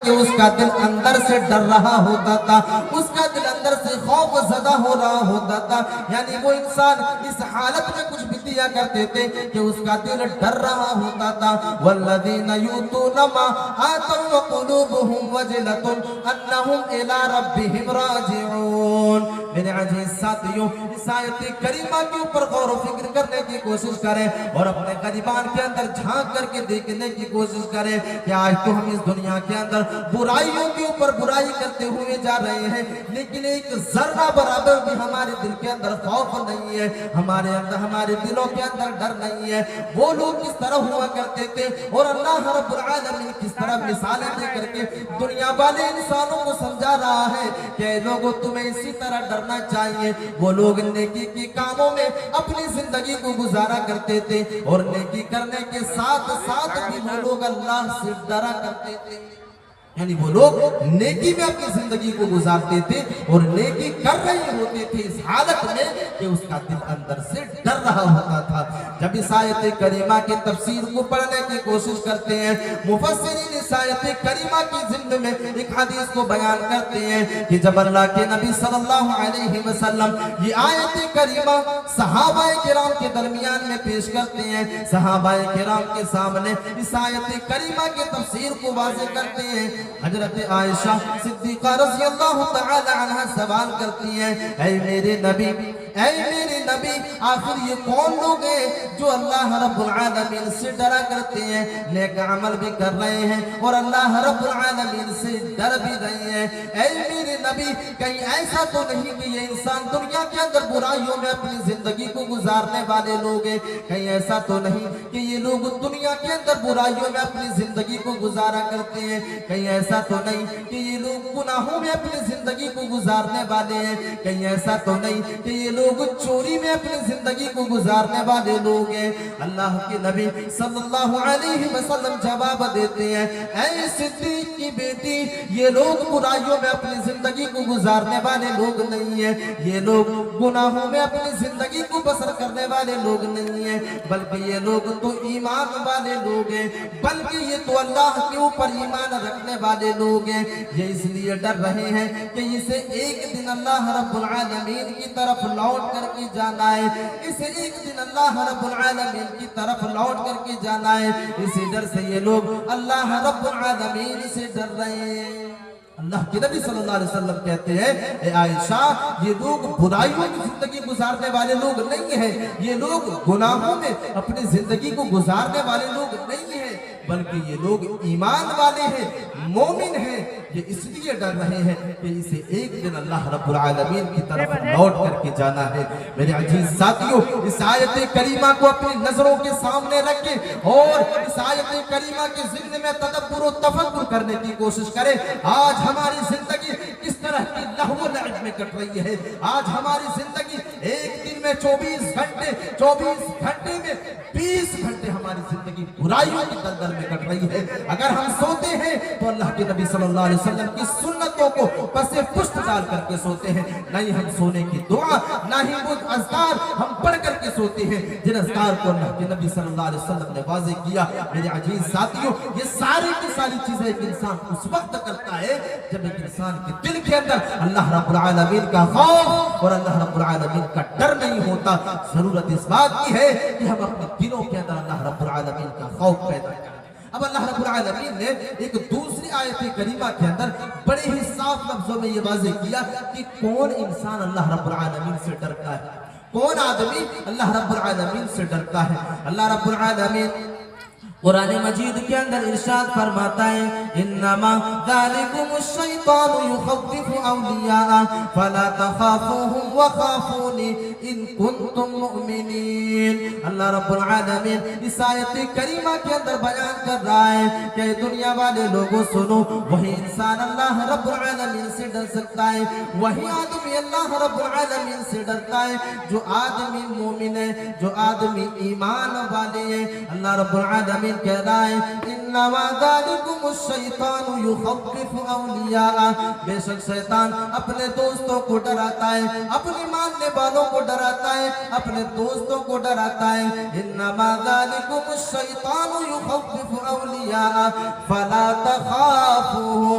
کہ اس کا دل اندر سے ڈر رہا ہوتا تھا، اس کا دل اندر سے خوف زدہ ہو رہا ہوتا تھا. یعنی وہ انسان اس حالت میں کچھ بھی دیا کرتے تھے کہ اس کا دل ڈر رہا ہوتا تھا. والذین یؤتون ما آتوا وقلوبهم وجلة انہم الی ربہم راجعون. میرے عزیز ساتھیوں، اس آیت کریمہ کے اوپر غور و فکر کرنے کی کوشش کریں اور اپنے غریبان کے اندر جھانک کر کے دیکھنے کی کوشش کریں کہ آج تو ہم اس دنیا کے اندر برائیوں کے اوپر برائی کرتے ہوئے جا رہے ہیں، لیکن ایک ذرہ برابر بھی ہمارے دل کے اندر خوف نہیں ہے، ہمارے دلوں کے اندر ڈر نہیں ہے. وہ لوگ کس طرح ہوا کرتے تھے اور اللہ رب العالمین کس طرح مثالیں دے کر کے دنیا والے انسانوں کو سمجھا رہا ہے کہ لوگوں تمہیں اسی طرح ڈرنا چاہیے. وہ لوگ نیکی کے کاموں میں اپنی زندگی کو گزارا کرتے تھے اور نیکی کرنے کے ساتھ ساتھ بھی وہ لوگ اللہ سے ڈرا کرتے تھے. یعنی وہ لوگ نیکی میں اپنی زندگی کو گزارتے تھے اور نیکی کر رہے ہوتے تھے اس حالت میں کہ اس کا دل اندر سے ڈر رہا ہوتا تھا. جب اس آیت کریمہ کی تفسیر کو پڑھنے کی کوشش کرتے ہیں، مفسرین اس آیت کریمہ کی ضمن میں ایک حدیث کو بیان کرتے ہیں کہ جب اللہ کے نبی صلی اللہ علیہ وسلم یہ آیت کریمہ صحابہ کرام کے درمیان میں پیش کرتے ہیں، صحابہ کرام کے سامنے اس آیت کریمہ کی تفسیر کو واضح کرتے ہیں، حضرت عائشہ صدیقہ رضی اللہ تعالی عنہ سوال کرتی ہیں، اے میرے نبی آخر یہ کون لوگ ہیں جو اللہ رب العالمین سے ڈرا کرتے ہیں، نیک عمل بھی کر رہے ہیں اور اللہ رب العالمین سے ڈر بھی رہے ہیں؟ اے میرے نبی، کہیں ایسا تو نہیں کہ یہ انسان دنیا کے اندر برائیوں میں اپنی زندگی کو گزارنے والے لوگ ہیں؟ کہیں ایسا تو نہیں کہ یہ لوگ دنیا کے اندر برائیوں میں اپنی زندگی کو گزارا کرتے ہیں؟ کہیں ایسا تو نہیں کہ یہ لوگ گناہوں میں اپنی زندگی کو گزارنے والے ہیں؟ کہیں ایسا تو نہیں کہ یہ لوگ چوری میں اپنی زندگی کو گزارنے والے لوگ ہیں؟ اللہ کے نبی صلی اللہ علیہ وسلم جواب دیتے ہیں، اے صدیق کی بیٹی، یہ لوگ برائیوں میں اپنی زندگی کو گزارنے والے لوگ نہیں ہیں، یہ لوگ گناہوں میں اپنی زندگی کو بسر کرنے والے لوگ نہیں ہیں، بلکہ یہ لوگ تو ایمان والے لوگ ہیں، بلکہ یہ تو اللہ کے اوپر ایمان رکھنے والے لوگ ہیں. یہ اس لیے ڈر رہے ہیں کہ اسے ایک دن اللہ رب العالمین کی طرف لوٹ کر کے جانا ہے، اسے ایک دن اللہ رب العالمین کی طرف لوٹ کر کے جانا ہے. اسی ڈر سے یہ لوگ اللہ رب العالمین سے ڈر رہے ہیں. اللہ کے نبی صلی اللہ علیہ وسلم کہتے ہیں، اے عائشہ، یہ لوگ برائیوں کی زندگی گزارنے والے لوگ نہیں ہیں، یہ لوگ گناہوں میں اپنی زندگی کو گزارنے والے لوگ نہیں ہیں، بلکہ یہ لوگ ایمان والے ہیں، مومن ہیں. یہ اس لیے ڈر رہے ہیں کہ اسے ایک دن اللہ رب العالمین کی طرف لوٹ کر کے جانا ہے. میرے عزیز ساتھیوں، اس آیت کریمہ کو اپنی نظروں کے سامنے رکھیں اور اس آیت کریمہ کے ضمن میں تدبر و تفکر کرنے کی کوشش کریں. آج ہماری زندگی کس طرح کی لہو و لعب میں کٹ رہی ہے. آج ہماری زندگی ایک دن میں 24 گھنٹے میں 20 گھنٹے ہماری زندگی برائیوں کی دلدل میں کٹ رہی ہے. اگر ہم سوتے ہیں تو اللہ کے نبی صلی اللہ علیہ وسلم کی سنتوں کو پس پشت ڈال کر کے سوتے ہیں. نہیں ہم سونے کی دعا، نہ ہی وہ اذکار ہم پڑھ کر کے سوتے ہیں جن اذکار کو اللہ کے نبی صلی اللہ علیہ وسلم نے واضح کیا. میرے عزیز ساتھیوں، یہ ساری کی ساری چیزیں ایک انسان اس وقت کرتا ہے جب ایک انسان کے دل کے اندر اللہ رب العالمین کا خوف اور اللہ رب العالمین کا ڈر نہیں ہوتا. ضرورت اس بات کی ہے کہ ہم اپنے دلوں کے اندر اللہ رب العالمین کا خوف پیدا کریں. اب اللہ رب العالمین نے ایک دوسری آیت کریمہ کے اندر بڑے ہی صاف لفظوں میں یہ واضح کیا کہ کون انسان اللہ رب العالمین سے ڈرتا ہے، کون آدمی اللہ رب العالمین سے ڈرتا ہے. اللہ رب العالمین قرآن مجید کے اندر ارشاد فرماتا ہے، انما ذالکم الشیطان یخوف اولیاء فلا تخافوهم وخافونی ان کنتم مؤمنین. اللہ رب العالمین اس آیت کریمہ کے اندر بیان کر رہا ہے کہ دنیا والے لوگوں سنو، وہی انسان اللہ رب العالمین سے ڈر سکتا ہے، وہی آدمی اللہ رب العالمین سے ڈرتا ہے جو آدمی مومن ہے، جو آدمی ایمان والے ہیں. اللہ رب العالمین کہہ رہا ہے، انما ذالکم الشیطان یخوف اولیاء، بے شک شیطان اپنے دوستوں کو ڈراتا ہے، اپنے ماننے والوں کو ڈراتا ہے، اپنے دوستوں کو ڈراتا ہے. انما ذالکم الشیطان یخوف اولیاء فلا تخافوهم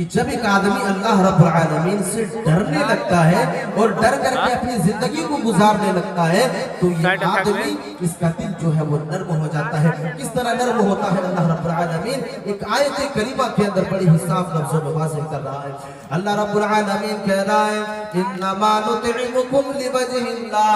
کہ جب ایک آدمی اللہ رب العالمین سے ڈرنے لگتا ہے اور ڈر کر کے اپنی زندگی کو گزارنے لگتا ہے تو یہ آدمی اس کا دل جو ہے وہ نرم ہو جاتا ہے. کس طرح نرم ہوتا ہے اللہ رب العالمین ایک آیت کریمہ کے اندر بڑی حساب لفظوں میں واضح کر رہا ہے. اللہ رب العالمین کہہ رہا ہے انما نطعمکم لوجہ اللہ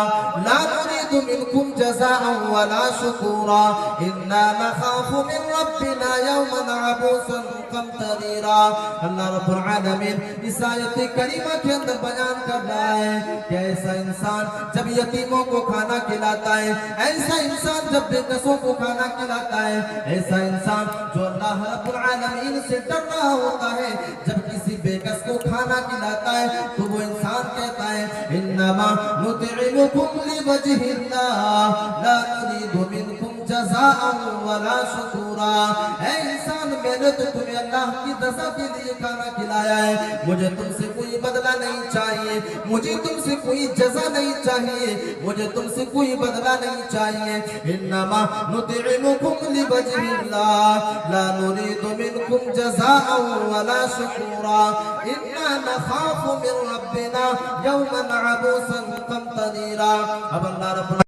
لا نريد منکم جزاء ولا شکورا انا نخاف من ربنا یوما عبوسا قمطریرا. اللہ رب العالمین اس آیت کریمہ کے اندر بیان کر رہا ہے کہ ایسا انسان جب یتیموں کو کھانا کھلاتا ہے, ایسا انسان جب بے کسوں کو کھانا کھلاتا ہے, ایسا انسان جو اللہ رب العالمین سے ڈر رہا ہوتا ہے جب کسی بے کس کو کھانا کھلاتا ہے تو وہ انسان کہتا ہے انما نطعمکم لوجہ اللہ لا نريد منکم جزاء ولا شکورا. اے انسان میں نے تو تمہیں اللہ کی رضا کے لیے کھانا کھلایا ہے, مجھے تم سے کوئی بدلہ نہیں چاہیے, مجھے تم سے کوئی جزا نہیں چاہیے, مجھے تم سے کوئی بدلہ نہیں چاہیے. انما نطعمکم لوجہ اللہ لا نريد منکم جزاء ولا شکورا انا نخاف من ربنا یوما عبوسا قمطریرا. اب اللہ رب